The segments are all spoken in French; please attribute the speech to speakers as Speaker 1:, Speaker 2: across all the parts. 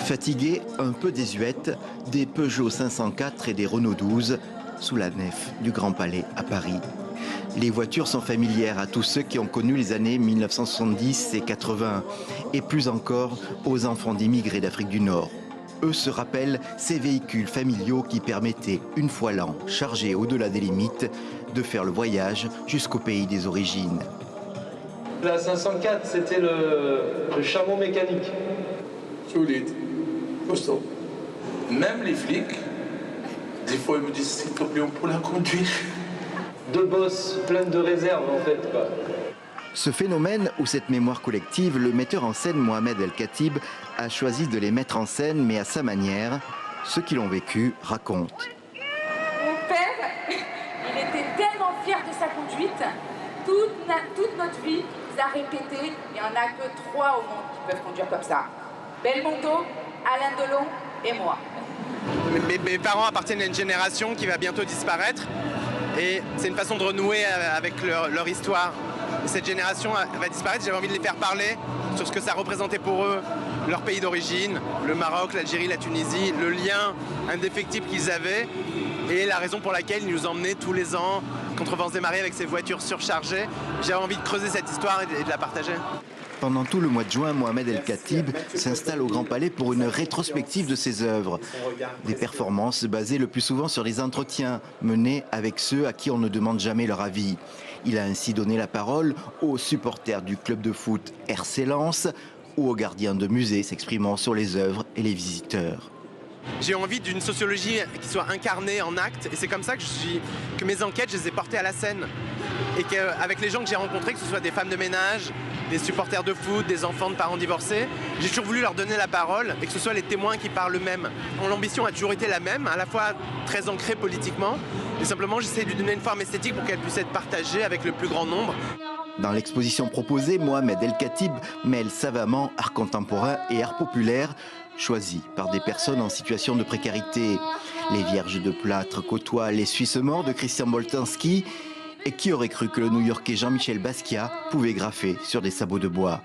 Speaker 1: Fatiguée, un peu désuète, des Peugeot 504 et des Renault 12 sous la nef du Grand Palais à Paris. Les voitures sont familières à tous ceux qui ont connu les années 1970 et 80, et plus encore aux enfants d'immigrés d'Afrique du Nord. Eux se rappellent ces véhicules familiaux qui permettaient, une fois l'an, chargés au-delà des limites, de faire le voyage jusqu'au pays des origines.
Speaker 2: La 504, c'était le chameau mécanique.
Speaker 3: Solide, costaud. Même les flics, des fois ils me disent s'il te plaît, on peut la conduire.
Speaker 2: Deux bosses pleines de réserve en fait, quoi.
Speaker 1: Ce phénomène ou cette mémoire collective, le metteur en scène Mohamed El Khatib a choisi de les mettre en scène, mais à sa manière. Ceux qui l'ont vécu racontent.
Speaker 4: Mon père, il était tellement fier de sa conduite. Toute notre vie, il a répété, il n'y en a que 3 au monde qui peuvent conduire comme ça. Belmondo, Alain Delon et moi.
Speaker 5: Mes parents appartiennent à une génération qui va bientôt disparaître. Et c'est une façon de renouer avec leur histoire. Et cette génération va disparaître, j'avais envie de les faire parler sur ce que ça représentait pour eux, leur pays d'origine, le Maroc, l'Algérie, la Tunisie, le lien indéfectible qu'ils avaient et la raison pour laquelle ils nous emmenaient tous les ans contre vents et marées avec ces voitures surchargées. J'avais envie de creuser cette histoire et de la partager.
Speaker 1: Pendant tout le mois de juin, Mohamed El Khatib s'installe au Grand Palais pour une rétrospective de ses œuvres. Des performances basées le plus souvent sur des entretiens menés avec ceux à qui on ne demande jamais leur avis. Il a ainsi donné la parole aux supporters du club de foot RC Lens ou aux gardiens de musées s'exprimant sur les œuvres et les visiteurs.
Speaker 5: J'ai envie d'une sociologie qui soit incarnée en actes et c'est comme ça que mes enquêtes, je les ai portées à la scène. Et qu'avec les gens que j'ai rencontrés, que ce soit des femmes de ménage, des supporters de foot, des enfants de parents divorcés, j'ai toujours voulu leur donner la parole et que ce soit les témoins qui parlent eux-mêmes. L'ambition a toujours été la même, à la fois très ancrée politiquement, et simplement j'essaie de lui donner une forme esthétique pour qu'elle puisse être partagée avec le plus grand nombre.
Speaker 1: Dans l'exposition proposée, Mohamed El Khatib mêle savamment art contemporain et art populaire, choisis par des personnes en situation de précarité. Les Vierges de plâtre côtoient les Suisses morts de Christian Boltanski. Et qui aurait cru que le New-Yorkais Jean-Michel Basquiat pouvait graffer sur des sabots de bois?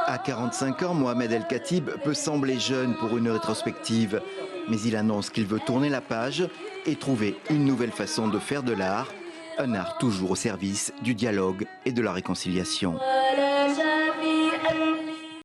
Speaker 1: À 45 ans, Mohamed El Khatib peut sembler jeune pour une rétrospective, mais il annonce qu'il veut tourner la page et trouver une nouvelle façon de faire de l'art, un art toujours au service du dialogue et de la réconciliation.